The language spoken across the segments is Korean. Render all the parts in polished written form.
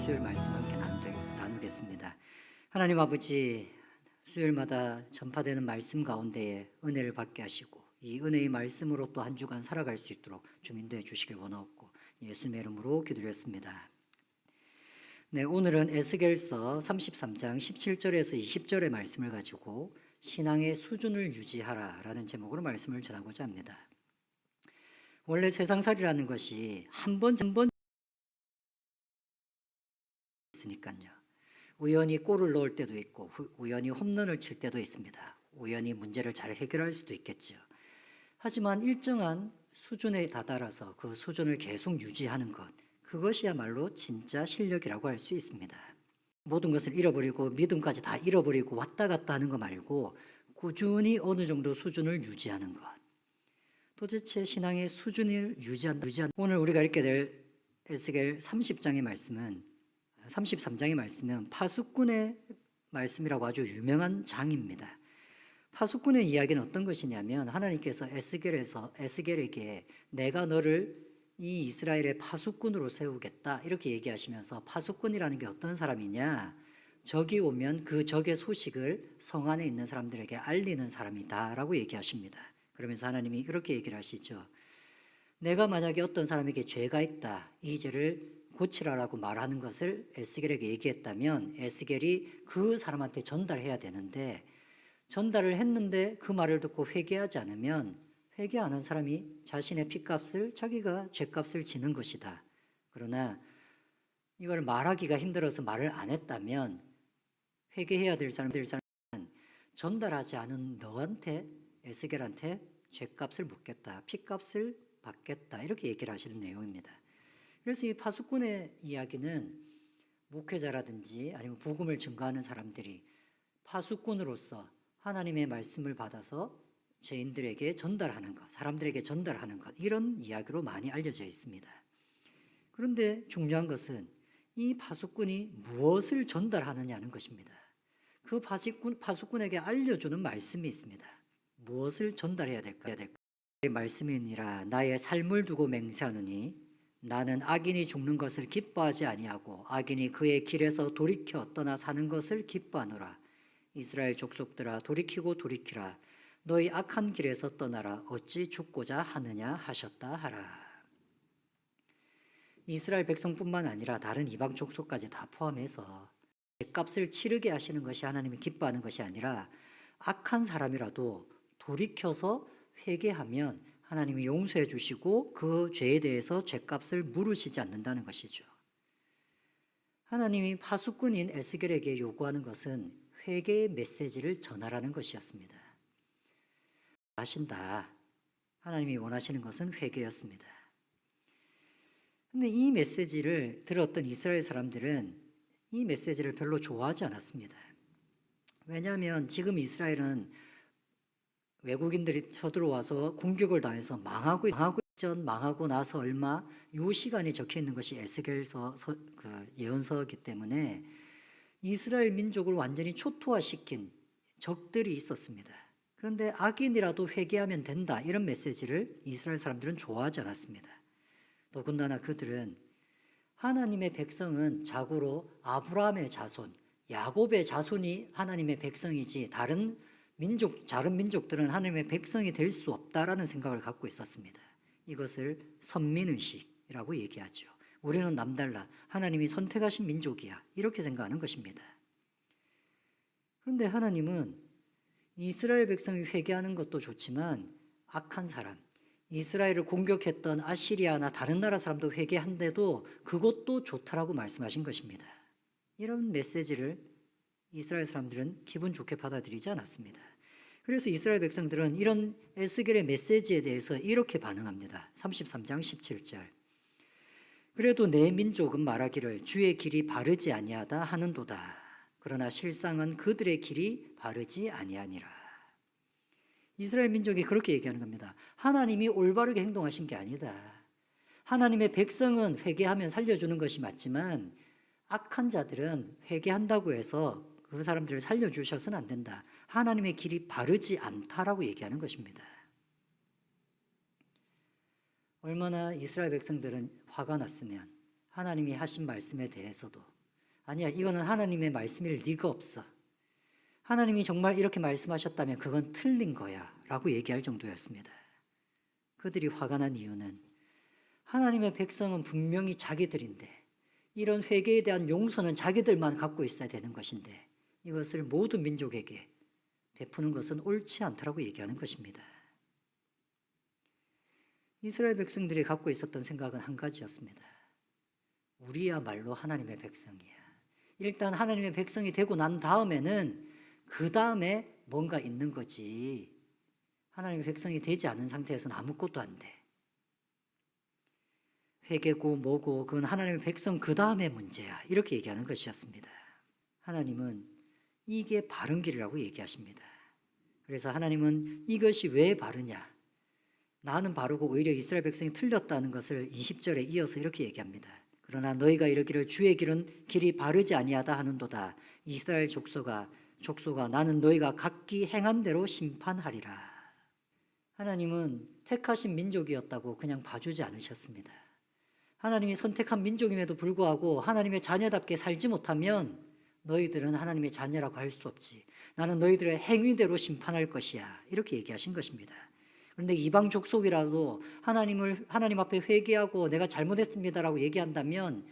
수요일 말씀 함께 나누겠습니다. 하나님 아버지, 수요일마다 전파되는 말씀 가운데에 은혜를 받게 하시고 이 은혜의 말씀으로 또 한 주간 살아갈 수 있도록 주민도해 주시길 원하옵고 예수님의 이름으로 기도드렸습니다. 네, 오늘은 에스겔서 33장 17절에서 20절의 말씀을 가지고 신앙의 수준을 유지하라 라는 제목으로 말씀을 전하고자 합니다. 원래 세상살이라는 것이 한 번 있으니까요. 우연히 골을 넣을 때도 있고 우연히 홈런을 칠 때도 있습니다. 우연히 문제를 잘 해결할 수도 있겠죠. 하지만 일정한 수준에 다다라서 그 수준을 계속 유지하는 것, 그것이야말로 진짜 실력이라고 할 수 있습니다. 모든 것을 잃어버리고 믿음까지 다 잃어버리고 왔다 갔다 하는 거 말고 꾸준히 어느 정도 수준을 유지하는 것. 도대체 신앙의 수준을 유지한다. 오늘 우리가 읽게 될 에스겔 33장의 말씀은 파수꾼의 말씀이라고 아주 유명한 장입니다. 파수꾼의 이야기는 어떤 것이냐면 하나님께서 에스겔에게 내가 너를 이 이스라엘의 파수꾼으로 세우겠다 이렇게 얘기하시면서 파수꾼이라는 게 어떤 사람이냐, 적이 오면 그 적의 소식을 성 안에 있는 사람들에게 알리는 사람이다 라고 얘기하십니다. 그러면서 하나님이 이렇게 얘기를 하시죠. 내가 만약에 어떤 사람에게 죄가 있다, 이 죄를 고치라라고 말하는 것을 에스겔에게 얘기했다면 에스겔이 그 사람한테 전달해야 되는데, 전달을 했는데 그 말을 듣고 회개하지 않으면 회개하는 사람이 자신의 피값을, 자기가 죄값을 지는 것이다. 그러나 이걸 말하기가 힘들어서 말을 안 했다면 회개해야 될 사람은 전달하지 않은 너한테, 에스겔한테 죄값을 묻겠다, 피값을 받겠다 이렇게 얘기를 하시는 내용입니다. 그래서 이 파수꾼의 이야기는 목회자라든지 아니면 복음을 증거하는 사람들이 파수꾼으로서 하나님의 말씀을 받아서 죄인들에게 전달하는 것, 사람들에게 전달하는 것, 이런 이야기로 많이 알려져 있습니다. 그런데 중요한 것은 이 파수꾼이 무엇을 전달하느냐는 것입니다. 그 파수꾼에게 알려주는 말씀이 있습니다. 무엇을 전달해야 될까? 말씀이니라 나의 삶을 두고 맹세하노니 나는 악인이 죽는 것을 기뻐하지 아니하고 악인이 그의 길에서 돌이켜 떠나 사는 것을 기뻐하노라. 이스라엘 족속들아 돌이키고 돌이키라. 너희 악한 길에서 떠나라. 어찌 죽고자 하느냐 하셨다 하라. 이스라엘 백성뿐만 아니라 다른 이방 족속까지 다 포함해서 죄값을 치르게 하시는 것이 하나님이 기뻐하는 것이 아니라 악한 사람이라도 돌이켜서 회개하면 하나님이 용서해 주시고 그 죄에 대해서 죄값을 물으시지 않는다는 것이죠. 하나님이 파수꾼인 에스겔에게 요구하는 것은 회개의 메시지를 전하라는 것이었습니다. 하신다. 하나님이 원하시는 것은 회개였습니다. 그런데 이 메시지를 들었던 이스라엘 사람들은 이 메시지를 별로 좋아하지 않았습니다. 왜냐하면 지금 이스라엘은 외국인들이 쳐들어와서 공격을 당해서 망하고 나서 얼마 이 시간이 적혀 있는 것이 에스겔서 예언서이기 때문에 이스라엘 민족을 완전히 초토화시킨 적들이 있었습니다. 그런데 악인이라도 회개하면 된다 이런 메시지를 이스라엘 사람들은 좋아하지 않았습니다. 더군다나 그들은 하나님의 백성은 자고로 아브라함의 자손, 야곱의 자손이 하나님의 백성이지 다른 민족들은 하나님의 백성이 될 수 없다라는 생각을 갖고 있었습니다. 이것을 선민의식이라고 얘기하죠. 우리는 남달라. 하나님이 선택하신 민족이야. 이렇게 생각하는 것입니다. 그런데 하나님은 이스라엘 백성이 회개하는 것도 좋지만 악한 사람, 이스라엘을 공격했던 아시리아나 다른 나라 사람도 회개한데도 그것도 좋다라고 말씀하신 것입니다. 이런 메시지를 이스라엘 사람들은 기분 좋게 받아들이지 않았습니다. 그래서 이스라엘 백성들은 이런 에스겔의 메시지에 대해서 이렇게 반응합니다. 33장 17절. 그래도 내 민족은 말하기를 주의 길이 바르지 아니하다 하는도다. 그러나 실상은 그들의 길이 바르지 아니하니라. 이스라엘 민족이 그렇게 얘기하는 겁니다. 하나님이 올바르게 행동하신 게 아니다. 하나님의 백성은 회개하면 살려주는 것이 맞지만 악한 자들은 회개한다고 해서 그 사람들을 살려주셔서는 안 된다. 하나님의 길이 바르지 않다라고 얘기하는 것입니다. 얼마나 이스라엘 백성들은 화가 났으면 하나님이 하신 말씀에 대해서도 아니야, 이거는 하나님의 말씀일 리가 없어. 하나님이 정말 이렇게 말씀하셨다면 그건 틀린 거야 라고 얘기할 정도였습니다. 그들이 화가 난 이유는 하나님의 백성은 분명히 자기들인데 이런 회개에 대한 용서는 자기들만 갖고 있어야 되는 것인데 이것을 모든 민족에게 베푸는 것은 옳지 않다라고 얘기하는 것입니다. 이스라엘 백성들이 갖고 있었던 생각은 한 가지였습니다. 우리야말로 하나님의 백성이야. 일단 하나님의 백성이 되고 난 다음에는 그 다음에 뭔가 있는 거지. 하나님의 백성이 되지 않은 상태에서는 아무것도 안 돼. 회개고 뭐고 그건 하나님의 백성 그 다음의 문제야. 이렇게 얘기하는 것이었습니다. 하나님은 이게 바른 길이라고 얘기하십니다. 그래서 하나님은 이것이 왜 바르냐? 나는 바르고 오히려 이스라엘 백성이 틀렸다는 것을 20절에 이어서 이렇게 얘기합니다. 그러나 너희가 이르기를 주의 길은 길이 바르지 아니하다 하는도다. 이스라엘 족속아 나는 너희가 각기 행한 대로 심판하리라. 하나님은 택하신 민족이었다고 그냥 봐주지 않으셨습니다. 하나님이 선택한 민족임에도 불구하고 하나님의 자녀답게 살지 못하면 너희들은 하나님의 자녀라고 할 수 없지. 나는 너희들의 행위대로 심판할 것이야. 이렇게 얘기하신 것입니다. 그런데 이방 족속이라도 하나님 앞에 회개하고 내가 잘못했습니다라고 얘기한다면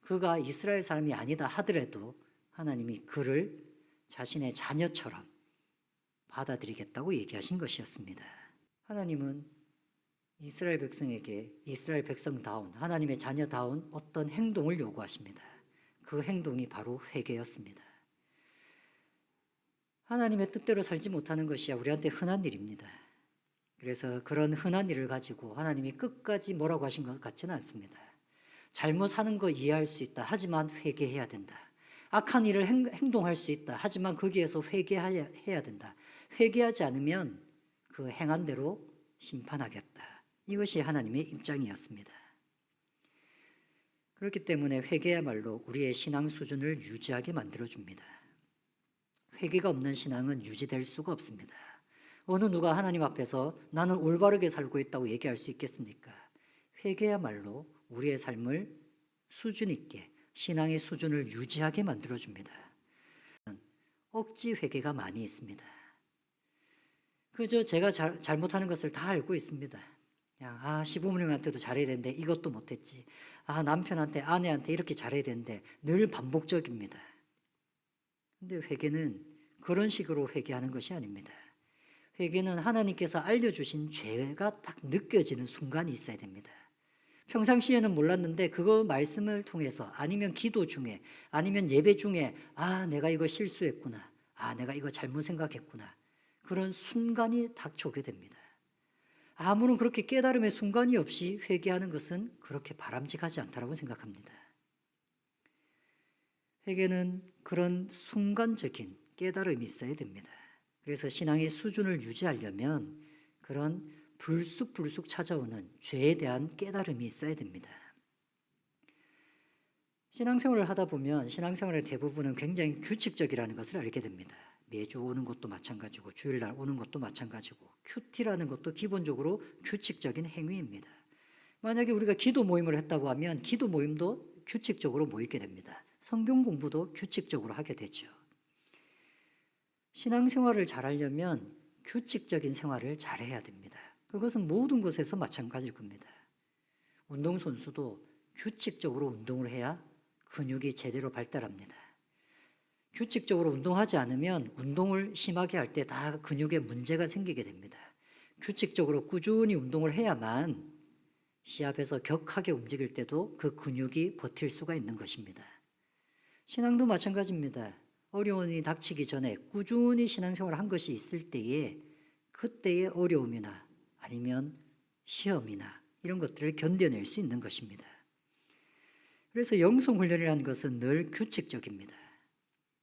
그가 이스라엘 사람이 아니다 하더라도 하나님이 그를 자신의 자녀처럼 받아들이겠다고 얘기하신 것이었습니다. 하나님은 이스라엘 백성에게 이스라엘 백성다운 하나님의 자녀다운 어떤 행동을 요구하십니다. 그 행동이 바로 회개였습니다. 하나님의 뜻대로 살지 못하는 것이 우리한테 흔한 일입니다. 그래서 그런 흔한 일을 가지고 하나님이 끝까지 뭐라고 하신 것 같지는 않습니다. 잘못 사는 거 이해할 수 있다. 하지만 회개해야 된다. 악한 일을 행동할 수 있다. 하지만 거기에서 회개해야 된다. 회개하지 않으면 그 행한 대로 심판하겠다. 이것이 하나님의 입장이었습니다. 그렇기 때문에 회개야말로 우리의 신앙 수준을 유지하게 만들어줍니다. 회개가 없는 신앙은 유지될 수가 없습니다. 어느 누가 하나님 앞에서 나는 올바르게 살고 있다고 얘기할 수 있겠습니까? 회개야말로 우리의 삶을 수준 있게 신앙의 수준을 유지하게 만들어줍니다. 억지 회개가 많이 있습니다. 그저 제가 잘못하는 것을 다 알고 있습니다. 그냥 시부모님한테도 잘해야 되는데 이것도 못했지. 남편한테 아내한테 이렇게 잘해야 되는데 늘 반복적입니다. 근데 회개는 그런 식으로 회개하는 것이 아닙니다. 회개는 하나님께서 알려주신 죄가 딱 느껴지는 순간이 있어야 됩니다. 평상시에는 몰랐는데 그거 말씀을 통해서 아니면 기도 중에 아니면 예배 중에 내가 이거 실수했구나. 내가 이거 잘못 생각했구나. 그런 순간이 닥쳐오게 됩니다. 아무런 그렇게 깨달음의 순간이 없이 회개하는 것은 그렇게 바람직하지 않다고 생각합니다. 회개는 그런 순간적인 깨달음이 있어야 됩니다. 그래서 신앙의 수준을 유지하려면 그런 불쑥불쑥 찾아오는 죄에 대한 깨달음이 있어야 됩니다. 신앙생활을 하다 보면 신앙생활의 대부분은 굉장히 규칙적이라는 것을 알게 됩니다. 매주 오는 것도 마찬가지고 주일날 오는 것도 마찬가지고 큐티라는 것도 기본적으로 규칙적인 행위입니다. 만약에 우리가 기도 모임을 했다고 하면 기도 모임도 규칙적으로 모이게 됩니다. 성경 공부도 규칙적으로 하게 되죠. 신앙생활을 잘하려면 규칙적인 생활을 잘해야 됩니다. 그것은 모든 것에서 마찬가지일 겁니다. 운동선수도 규칙적으로 운동을 해야 근육이 제대로 발달합니다. 규칙적으로 운동하지 않으면 운동을 심하게 할 때 다 근육에 문제가 생기게 됩니다. 규칙적으로 꾸준히 운동을 해야만 시합에서 격하게 움직일 때도 그 근육이 버틸 수가 있는 것입니다. 신앙도 마찬가지입니다. 어려움이 닥치기 전에 꾸준히 신앙생활을 한 것이 있을 때에 그때의 어려움이나 아니면 시험이나 이런 것들을 견뎌낼 수 있는 것입니다. 그래서 영성훈련이라는 것은 늘 규칙적입니다.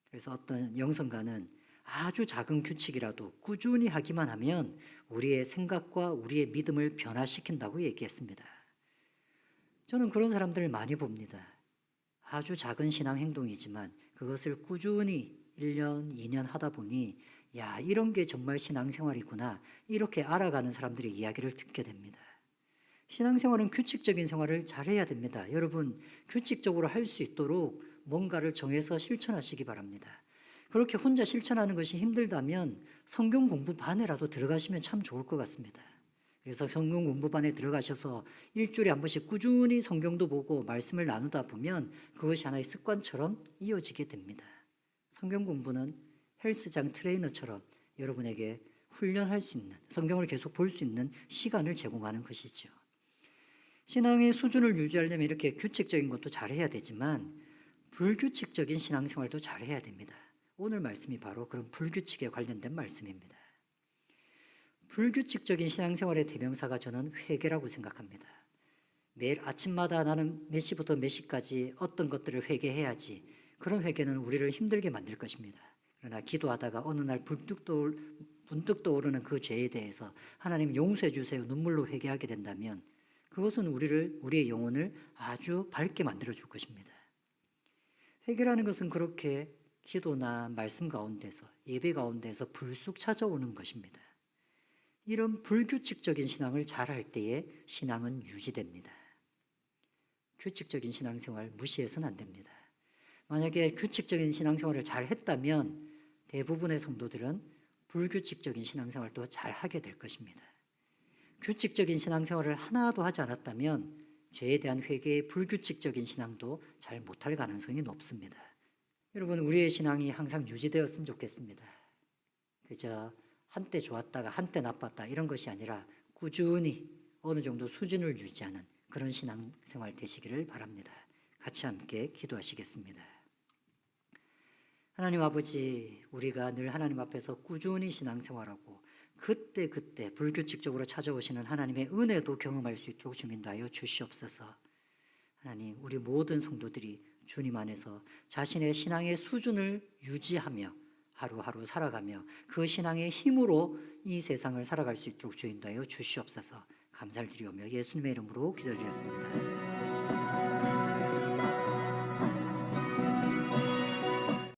그래서 어떤 영성가는 아주 작은 규칙이라도 꾸준히 하기만 하면 우리의 생각과 우리의 믿음을 변화시킨다고 얘기했습니다. 저는 그런 사람들을 많이 봅니다. 아주 작은 신앙 행동이지만 그것을 꾸준히 1년, 2년 하다 보니 이런 게 정말 신앙생활이구나 이렇게 알아가는 사람들의 이야기를 듣게 됩니다. 신앙생활은 규칙적인 생활을 잘해야 됩니다. 여러분 규칙적으로 할 수 있도록 뭔가를 정해서 실천하시기 바랍니다. 그렇게 혼자 실천하는 것이 힘들다면 성경 공부반에라도 들어가시면 참 좋을 것 같습니다. 그래서 성경 공부반에 들어가셔서 일주일에 한 번씩 꾸준히 성경도 보고 말씀을 나누다 보면 그것이 하나의 습관처럼 이어지게 됩니다. 성경 공부는 헬스장 트레이너처럼 여러분에게 훈련할 수 있는, 성경을 계속 볼 수 있는 시간을 제공하는 것이죠. 신앙의 수준을 유지하려면 이렇게 규칙적인 것도 잘해야 되지만 불규칙적인 신앙생활도 잘해야 됩니다. 오늘 말씀이 바로 그런 불규칙에 관련된 말씀입니다. 불규칙적인 신앙생활의 대명사가 저는 회개라고 생각합니다. 매일 아침마다 나는 몇 시부터 몇 시까지 어떤 것들을 회개해야지, 그런 회개는 우리를 힘들게 만들 것입니다. 그러나 기도하다가 어느 날 문득 떠오르는 그 죄에 대해서 하나님 용서해 주세요 눈물로 회개하게 된다면 그것은 우리의 영혼을 아주 밝게 만들어 줄 것입니다. 회개라는 것은 그렇게 기도나 말씀 가운데서, 예배 가운데서 불쑥 찾아오는 것입니다. 이런 불규칙적인 신앙을 잘할 때에 신앙은 유지됩니다. 규칙적인 신앙생활 무시해서는 안 됩니다. 만약에 규칙적인 신앙생활을 잘 했다면 대부분의 성도들은 불규칙적인 신앙생활도 잘 하게 될 것입니다. 규칙적인 신앙생활을 하나도 하지 않았다면 죄에 대한 회개의 불규칙적인 신앙도 잘 못할 가능성이 높습니다. 여러분, 우리의 신앙이 항상 유지되었으면 좋겠습니다. 그저 한때 좋았다가 한때 나빴다 이런 것이 아니라 꾸준히 어느 정도 수준을 유지하는 그런 신앙생활 되시기를 바랍니다. 같이 함께 기도하시겠습니다. 하나님 아버지, 우리가 늘 하나님 앞에서 꾸준히 신앙생활하고 그때 불규칙적으로 찾아오시는 하나님의 은혜도 경험할 수 있도록 주민도하여 주시옵소서. 하나님, 우리 모든 성도들이 주님 안에서 자신의 신앙의 수준을 유지하며 하루하루 살아가며 그 신앙의 힘으로 이 세상을 살아갈 수 있도록 주인도하여 주시옵소서. 감사를 드리오며 예수님의 이름으로 기도드렸습니다.